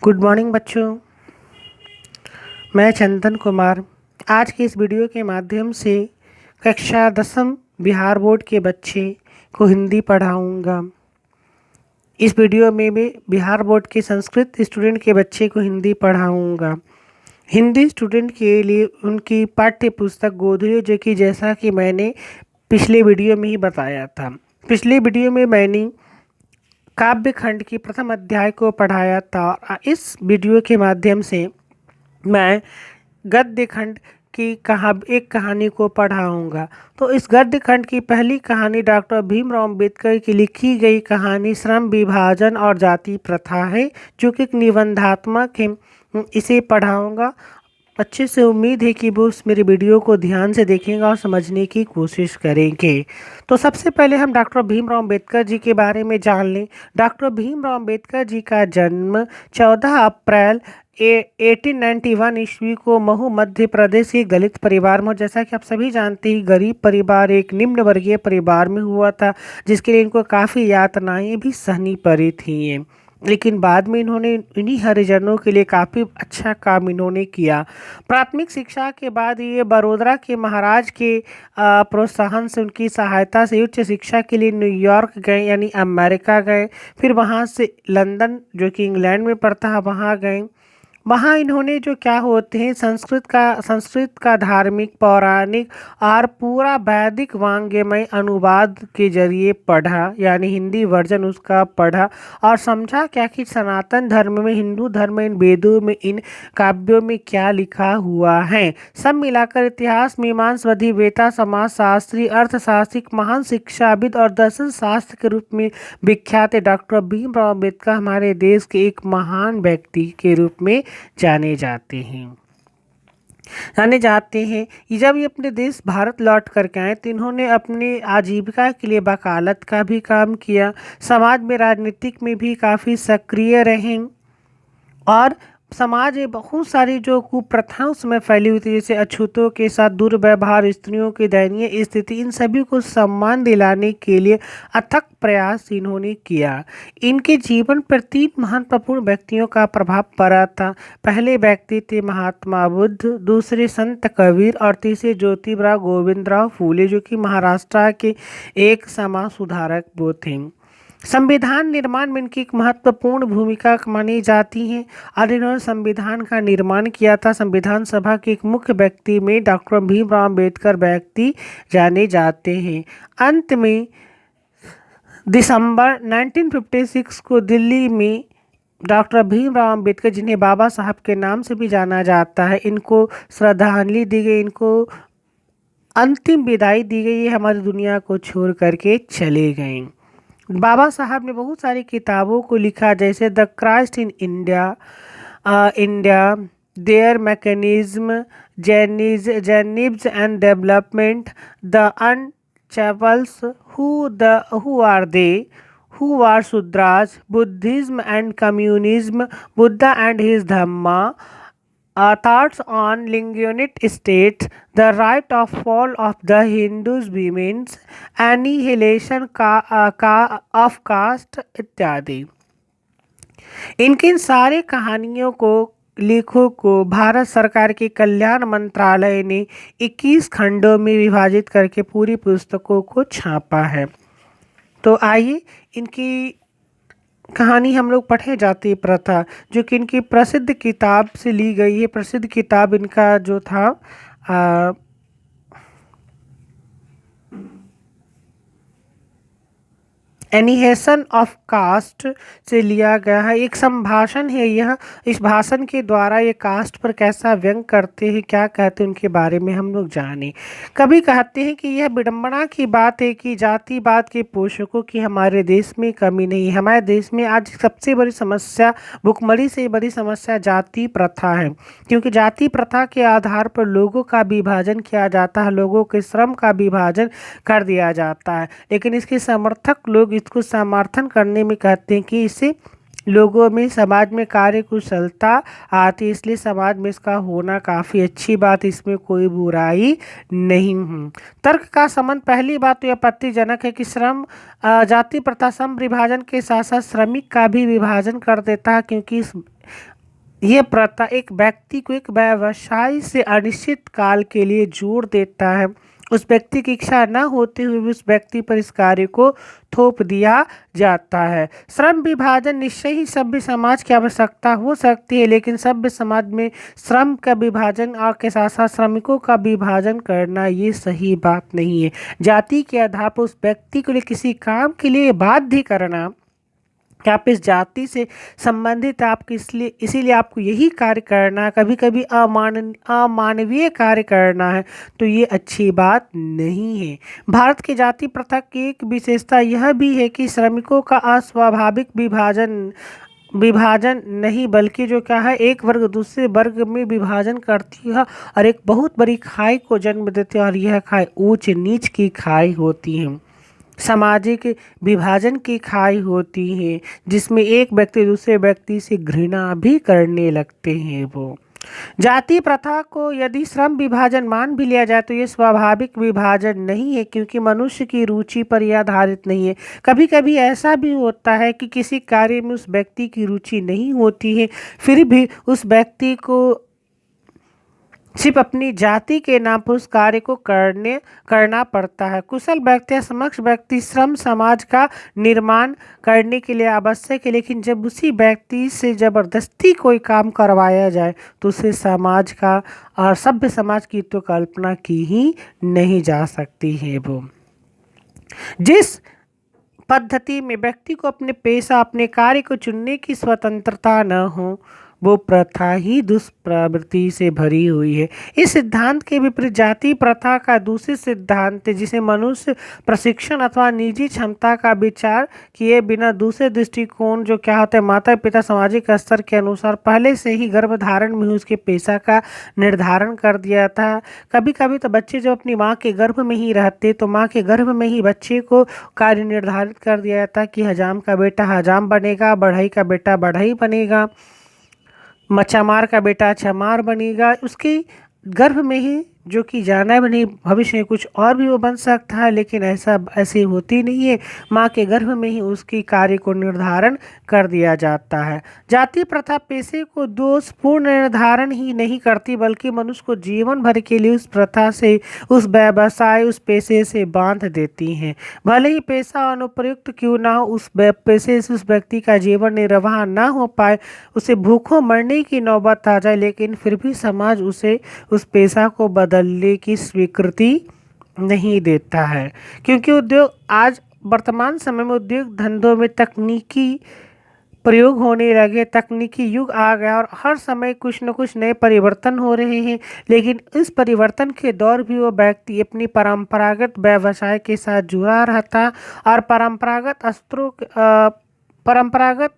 Good morning बच्चों। मैं चंदन कुमार आज की इस वीडियो के माध्यम से कक्षा 10वीं बिहार बोर्ड के बच्चे को हिंदी पढ़ाऊंगा। इस वीडियो में मैं बिहार बोर्ड के संस्कृत स्टूडेंट के बच्चे को हिंदी पढ़ाऊंगा। हिंदी स्टूडेंट के लिए उनकी पाठ्य पुस्तक गोधरी, जो कि जैसा कि मैंने पिछले वीडियो में ही बताया था। पिछले वीडियो में मैंने काव्य खंड की प्रथम अध्याय को पढ़ाया था। इस वीडियो के माध्यम से मैं गद्य खंड की एक कहानी को पढ़ाऊंगा। तो इस गद्य खंड की पहली कहानी डॉक्टर भीमराव अम्बेडकर की लिखी गई कहानी श्रम विभाजन और जाति प्रथा है, जो कि एक निबंधात्मक है। इसे पढ़ाऊंगा। अच्छे से उम्मीद है कि वो उस मेरे वीडियो को ध्यान से देखेंगे और समझने की कोशिश करेंगे। तो सबसे पहले हम डॉक्टर भीमराव अम्बेडकर जी के बारे में जान लें। डॉक्टर भीमराव अम्बेडकर जी का जन्म 14 अप्रैल 1891 ईस्वी को महू मध्य प्रदेश के एक दलित परिवार में, जैसा कि आप सभी जानते हैं, गरीब परिवार, एक निम्न वर्गीय परिवार में हुआ था, जिसके लिए इनको काफ़ी यातनाएं भी सहनी पड़ी थी। लेकिन बाद में इन्होंने इन्हीं हरिजनों के लिए काफ़ी अच्छा काम इन्होंने किया। प्राथमिक शिक्षा के बाद ये बड़ौदा के महाराज के प्रोत्साहन से, उनकी सहायता से उच्च शिक्षा के लिए न्यूयॉर्क गए, यानी अमेरिका गए। फिर वहाँ से लंदन, जो कि इंग्लैंड में पड़ता है, वहाँ गए। वहाँ इन्होंने जो क्या होते हैं संस्कृत का धार्मिक, पौराणिक और पूरा वैदिक वांग्मय अनुवाद के जरिए पढ़ा, यानी हिंदी वर्जन उसका पढ़ा और समझा क्या कि सनातन धर्म में, हिंदू धर्म में, इन वेदों में, इन काव्यों में क्या लिखा हुआ है। सब मिलाकर इतिहास, मीमांसा, अधिवेता, समाजशास्त्री, अर्थशास्त्री, महान शिक्षाविद और दर्शन शास्त्र के रूप में विख्यात डॉक्टर भीमराव अम्बेडकर हमारे देश के एक महान व्यक्ति के रूप में जाने जाते हैं। जब ये अपने देश भारत लौट कर के आए तो इन्होंने अपने आजीविका के लिए वकालत का भी काम किया। समाज में, राजनीतिक में भी काफ़ी सक्रिय रहे और समाज में बहुत सारी जो कुप्रथाएं उसमें फैली हुई थी, जैसे अछूतों के साथ दुर्व्यवहार, स्त्रियों की दयनीय स्थिति, इन सभी को सम्मान दिलाने के लिए अथक प्रयास इन्होंने किया। इनके जीवन पर 3 महत्वपूर्ण व्यक्तियों का प्रभाव पड़ा था। पहले व्यक्ति थे महात्मा बुद्ध, दूसरे संत कबीर और तीसरे ज्योतिबा गोविंदराव फूले, जो कि महाराष्ट्र के एक समाज सुधारक वो थे। संविधान निर्माण में इनकी एक महत्वपूर्ण भूमिका मानी जाती है और इन्होंने संविधान का निर्माण किया था। संविधान सभा के एक मुख्य व्यक्ति में डॉक्टर भीमराव अम्बेडकर व्यक्ति जाने जाते हैं। अंत में दिसंबर 1956 को दिल्ली में डॉक्टर भीमराव अम्बेडकर, जिन्हें बाबा साहब के नाम से भी जाना जाता है, इनको श्रद्धांजलि दी गई, इनको अंतिम विदाई दी गई। ये हमारी दुनिया को छोड़ करके चले गए। बाबा साहब ने बहुत सारी किताबों को लिखा, जैसे the castes in India, their mechanism, genesis and development, the untouchables, who are they, who are Shudras, Buddhism and communism, Buddha and his Dhamma, thoughts on linguistic states, the right of fall of the Hindus women's, annihilation of caste इत्यादि। इनकी सारे कहानियों को, लेखों को भारत सरकार के कल्याण मंत्रालय ने 21 खंडों में विभाजित करके पूरी पुस्तकों को छापा है। तो आइए इनकी कहानी हम लोग पढ़े जाति प्रथा, जो कि इनकी प्रसिद्ध किताब से ली गई है। प्रसिद्ध किताब इनका जो था एनिहेशन ऑफ कास्ट से लिया गया है। एक संभाषण है यह। इस भाषण के द्वारा ये कास्ट पर कैसा व्यंग करते हैं, क्या कहते हैं, उनके बारे में हम लोग जाने। कभी कहते हैं कि यह विडंबना की बात है कि जातिवाद के पोषकों की हमारे देश में कमी नहीं है। हमारे देश में आज सबसे बड़ी समस्या, भुखमरी से बड़ी समस्या जाति प्रथा है, क्योंकि जाति प्रथा के आधार पर लोगों का विभाजन किया जाता है, लोगों के श्रम का विभाजन कर दिया जाता है। लेकिन इसके समर्थक लोग इसको समर्थन करने में कहते हैं कि इससे लोगों में, समाज में कार्यकुशलता आती है, इसलिए समाज में इसका होना काफ़ी अच्छी बात, इसमें कोई बुराई नहीं है। तर्क का संबंध, पहली बात तो यह आपत्तिजनक है कि श्रम जाति प्रथा श्रम विभाजन के साथ साथ श्रमिक का भी विभाजन कर देता है, क्योंकि ये प्रथा एक व्यक्ति को एक व्यवसाय से अनिश्चित काल के लिए जोड़ देता है। उस व्यक्ति की इच्छा न होते हुए भी उस व्यक्ति पर इस कार्य को थोप दिया जाता है। श्रम विभाजन निश्चय ही सभ्य समाज की आवश्यकता हो सकती है, लेकिन सभ्य समाज में श्रम का विभाजन और के साथ साथ श्रमिकों का विभाजन करना ये सही बात नहीं है। जाति के आधार पर उस व्यक्ति को किसी काम के लिए बाध्य करना कि आप इस जाति से संबंधित आपको इसीलिए आपको यही कार्य करना है, कभी कभी अमानवीय कार्य करना है, तो ये अच्छी बात नहीं है। भारत की जाति प्रथा की एक विशेषता यह भी है कि श्रमिकों का अस्वाभाविक विभाजन नहीं, बल्कि जो क्या है, एक वर्ग दूसरे वर्ग में विभाजन करती है और एक बहुत बड़ी खाई को जन्म देती है, और यह खाई ऊंच नीच की खाई होती है, सामाजिक विभाजन की खाई होती है, जिसमें एक व्यक्ति दूसरे व्यक्ति से घृणा भी करने लगते हैं। वो जाति प्रथा को यदि श्रम विभाजन मान भी लिया जाए तो ये स्वाभाविक विभाजन नहीं है, क्योंकि मनुष्य की रुचि पर यह आधारित नहीं है। कभी कभी ऐसा भी होता है कि किसी कार्य में उस व्यक्ति की रुचि नहीं होती है, फिर भी उस व्यक्ति को सिर्फ अपनी जाति के नाम पर उस कार्य को करना पड़ता है। कुशल व्यक्ति या समक्ष व्यक्ति श्रम समाज का निर्माण करने के लिए आवश्यक है, लेकिन जब उसी व्यक्ति से जबरदस्ती कोई काम करवाया जाए तो उसे समाज का और सभ्य समाज की तो कल्पना की ही नहीं जा सकती है। वो जिस पद्धति में व्यक्ति को अपने पेशा अपने कार्य को चुनने की स्वतंत्रता न हो, वो प्रथा ही दुष्प्रवृत्ति से भरी हुई है। इस सिद्धांत के विपरीत जाति प्रथा का दूसरे सिद्धांत है, जिसे मनुष्य प्रशिक्षण अथवा निजी क्षमता का विचार किए बिना दूसरे दृष्टिकोण जो क्या होता है, माता पिता सामाजिक स्तर के अनुसार पहले से ही गर्भधारण में उसके पेशा का निर्धारण कर दिया था। कभी कभी तो बच्चे जब अपनी माँ के गर्भ में ही रहते तो माँ के गर्भ में ही बच्चे को कार्य निर्धारित कर दिया जाता कि हजाम का बेटा हजाम बनेगा, बढ़ई का बेटा बढ़ई बनेगा, चमार का बेटा चमार बनेगा। उसके गर्भ में ही जो कि जाना है नहीं, भविष्य में कुछ और भी वो बन सकता है, लेकिन ऐसी होती नहीं है। माँ के गर्भ में ही उसकी कार्य को निर्धारण कर दिया जाता है। जाति प्रथा पेशे को दोषपूर्ण निर्धारण ही नहीं करती, बल्कि मनुष्य को जीवन भर के लिए उस प्रथा से, उस व्यवसाय, उस पेशे से बांध देती हैं। भले ही पेशा अनुपयुक्त क्यों ना हो, उस पेशे से उस व्यक्ति का जीवन निर्वाह ना हो पाए, उसे भूखों मरने की नौबत आ जाए, लेकिन फिर भी समाज उसे उस पेशा को बदलने की स्वीकृति नहीं देता है, क्योंकि उद्योग आज वर्तमान समय में उद्योग धंधों में तकनीकी प्रयोग होने लगे, तकनीकी युग आ गया और हर समय कुछ न कुछ नए परिवर्तन हो रहे हैं। लेकिन इस परिवर्तन के दौर भी वो व्यक्ति अपनी परंपरागत व्यवसाय के साथ जुड़ा रहता और परंपरागत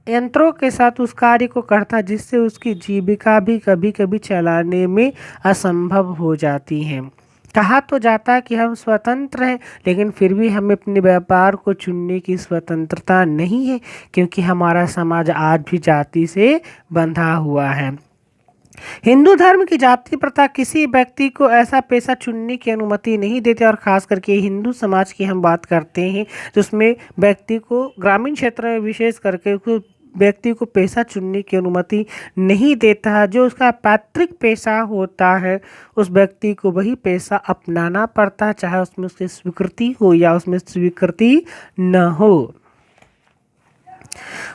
यंत्रों के साथ उस कार्य को करता, जिससे उसकी जीविका भी कभी कभी चलाने में असंभव हो जाती है। कहा तो जाता है कि हम स्वतंत्र हैं, लेकिन फिर भी हमें अपने व्यापार को चुनने की स्वतंत्रता नहीं है, क्योंकि हमारा समाज आज भी जाति से बंधा हुआ है। हिंदू धर्म की जाति प्रथा किसी व्यक्ति को ऐसा पेशा चुनने की अनुमति नहीं देते, और खास करके हिंदू समाज की हम बात करते हैं जिसमें व्यक्ति को ग्रामीण क्षेत्र में विशेष करके व्यक्ति को पेशा चुनने की अनुमति नहीं देता है। जो उसका पैतृक पेशा होता है उस व्यक्ति को वही पेशा अपनाना पड़ता है, चाहे उसमें उसकी स्वीकृति हो या उसमें स्वीकृति न हो।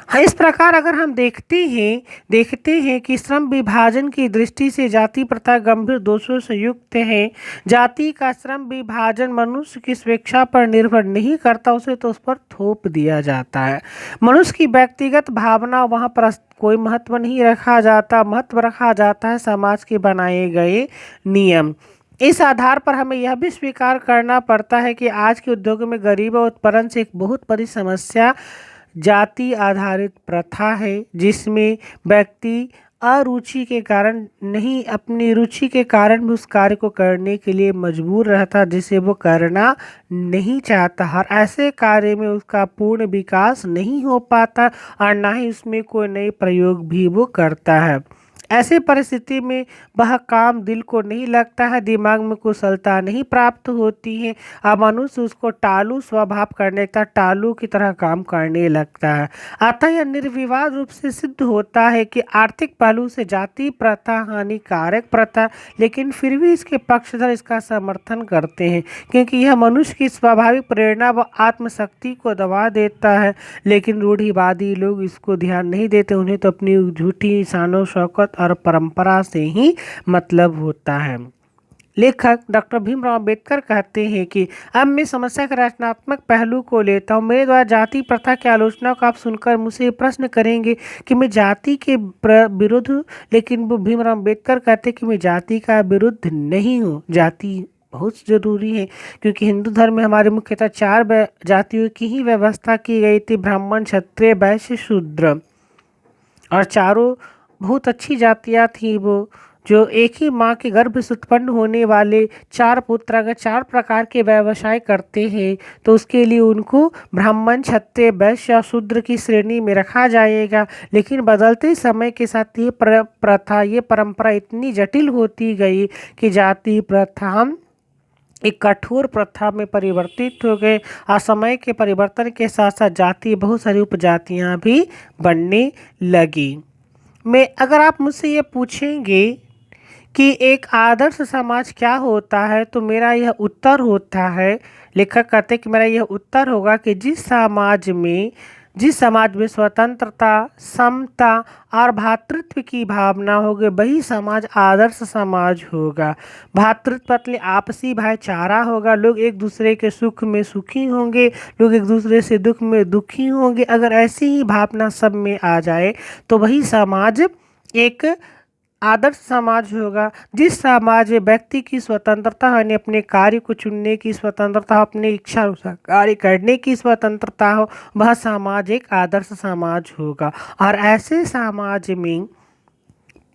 हाँ, इस प्रकार अगर हम देखते हैं कि श्रम विभाजन की दृष्टि से जाति प्रथा गंभीर दोषों से युक्त है। जाति का श्रम विभाजन मनुष्य की स्वेच्छा पर निर्भर नहीं करता, उसे तो उस पर थोप दिया जाता है। मनुष्य की व्यक्तिगत भावना वहाँ पर कोई महत्व नहीं रखा जाता, महत्व रखा जाता है समाज के बनाए गए नियम। इस आधार पर हमें यह भी स्वीकार करना पड़ता है कि आज के उद्योग में गरीब और उत्पीड़न से एक बहुत बड़ी समस्या जाति आधारित प्रथा है, जिसमें व्यक्ति अरुचि के कारण नहीं, अपनी रुचि के कारण भी उस कार्य को करने के लिए मजबूर रहता, जिसे वो करना नहीं चाहता। हर ऐसे कार्य में उसका पूर्ण विकास नहीं हो पाता और ना ही उसमें कोई नए प्रयोग भी वो करता है। ऐसे परिस्थिति में वह काम दिल को नहीं लगता है, दिमाग में कुशलता नहीं प्राप्त होती है और मनुष्य उसको टालू स्वभाव करने लगता, टालू की तरह काम करने लगता है। अतः यह निर्विवाद रूप से सिद्ध होता है कि आर्थिक पहलू से जाति प्रथा हानिकारक प्रथा, लेकिन फिर भी इसके पक्षधर इसका समर्थन करते हैं क्योंकि यह मनुष्य की स्वाभाविक प्रेरणा व आत्मशक्ति को दबा देता है। लेकिन रूढ़िवादी लोग इसको ध्यान नहीं देते, उन्हें तो अपनी झूठी शानो शौकत और परंपरा से ही मतलब होता है। लेखक डॉक्टर भीमराव अंबेडकर कहते हैं कि अब मैं समस्या के रचनात्मक पहलू को लेता हूँ। मेरे द्वारा जाति प्रथा की आलोचना को आप सुनकर मुझसे प्रश्न करेंगे कि मैं जाति के विरुद्ध हूँ, लेकिन वो भीमराव अंबेडकर कहते हैं कि मैं जाति का विरुद्ध नहीं हूँ। जाति बहुत ज़रूरी है क्योंकि हिंदू धर्म में हमारे मुख्यतः 4 जातियों की ही व्यवस्था की गई थी, ब्राह्मण क्षत्रिय वैश्य शूद्र, और चारों बहुत अच्छी जातियाँ थी वो, जो एक ही माँ के गर्भ से उत्पन्न होने वाले 4 पुत्र अगर 4 प्रकार के व्यवसाय करते हैं तो उसके लिए उनको ब्राह्मण क्षत्रिय वैश्य शूद्र की श्रेणी में रखा जाएगा। लेकिन बदलते समय के साथ ये प्रथा ये परंपरा इतनी जटिल होती गई कि जाति प्रथा एक कठोर प्रथा में परिवर्तित हो गए और समय के परिवर्तन के साथ साथ जाति बहुत सारी उपजातियाँ भी बनने लगी। मैं अगर आप मुझसे ये पूछेंगे कि एक आदर्श समाज क्या होता है तो मेरा यह उत्तर होता है, लेखक कहते हैं कि मेरा यह उत्तर होगा कि जिस समाज में स्वतंत्रता, समता और भ्रातृत्व की भावना होगी वही समाज आदर्श समाज होगा। भ्रातृत्व मतलब आपसी भाईचारा होगा, लोग एक दूसरे के सुख में सुखी होंगे, लोग एक दूसरे से दुख में दुखी होंगे। अगर ऐसी ही भावना सब में आ जाए तो वही समाज एक आदर्श समाज होगा। जिस समाज में व्यक्ति की स्वतंत्रता यानी अपने कार्य को चुनने की स्वतंत्रता, अपनी इच्छा अनुसार कार्य करने की स्वतंत्रता हो, वह समाज एक आदर्श समाज होगा। और ऐसे समाज में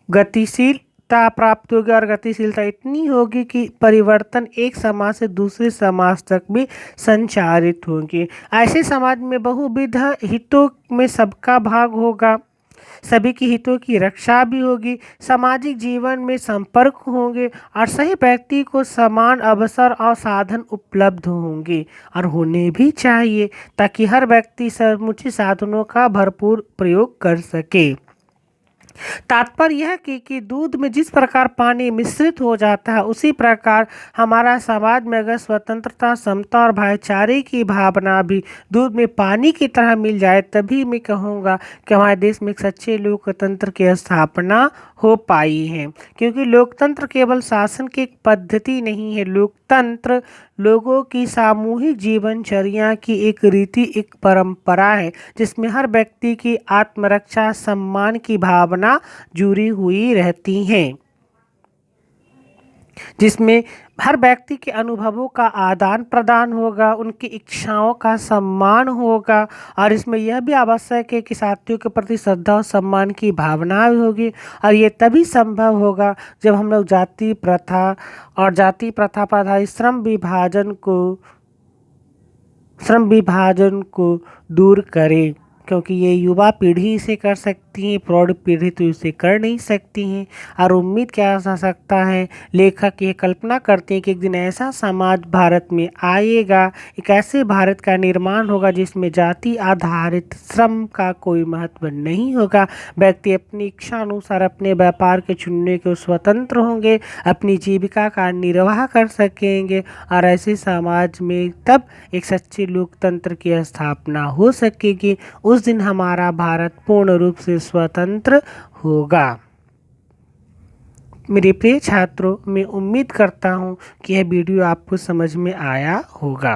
गतिशीलता प्राप्त होगी और गतिशीलता इतनी होगी कि परिवर्तन एक समाज से दूसरे समाज तक भी संचारित होंगे। ऐसे समाज में बहुविध हितों में सबका भाग होगा, सभी के हितों की रक्षा भी होगी, सामाजिक जीवन में संपर्क होंगे और सही व्यक्ति को समान अवसर और साधन उपलब्ध होंगे और होने भी चाहिए ताकि हर व्यक्ति समुचित साधनों का भरपूर प्रयोग कर सके। तात्पर्य यह कि दूध में जिस प्रकार पानी मिश्रित हो जाता है उसी प्रकार हमारा समाज में अगर स्वतंत्रता, समता और भाईचारे की भावना भी दूध में पानी की तरह मिल जाए तभी मैं कहूँगा कि हमारे देश में एक सच्चे लोकतंत्र की स्थापना हो पाई है। क्योंकि लोकतंत्र केवल शासन की एक पद्धति नहीं है, लोकतंत्र लोगों की सामूहिक जीवनचर्या की एक रीति, एक परंपरा है जिसमें हर व्यक्ति की आत्मरक्षा, सम्मान की भावना जुड़ी हुई रहती है, जिसमें हर व्यक्ति के अनुभवों का आदान प्रदान होगा, उनकी इच्छाओं का सम्मान होगा और इसमें यह भी आवश्यक है कि साथियों के प्रति श्रद्धा और सम्मान की भावना भी होगी। और ये तभी संभव होगा जब हम लोग जाति प्रथा पर आधारित श्रम विभाजन को दूर करें, क्योंकि ये युवा पीढ़ी इसे कर सकती है, प्रौढ़ पीढ़ी तो इसे कर नहीं सकती है। और उम्मीद क्या जा सकता है, लेखक ये कल्पना करते हैं कि एक दिन ऐसा समाज भारत में आएगा, एक ऐसे भारत का निर्माण होगा जिसमें जाति आधारित श्रम का कोई महत्व नहीं होगा। व्यक्ति अपनी इच्छा अनुसार अपने व्यापार के चुनने के स्वतंत्र होंगे, अपनी जीविका का निर्वाह कर सकेंगे और ऐसे समाज में तब एक सच्चे लोकतंत्र की स्थापना हो सकेगी। उस दिन हमारा भारत पूर्ण रूप से स्वतंत्र होगा। मेरे प्रिय छात्रों, मैं उम्मीद करता हूँ कि यह वीडियो आपको समझ में आया होगा।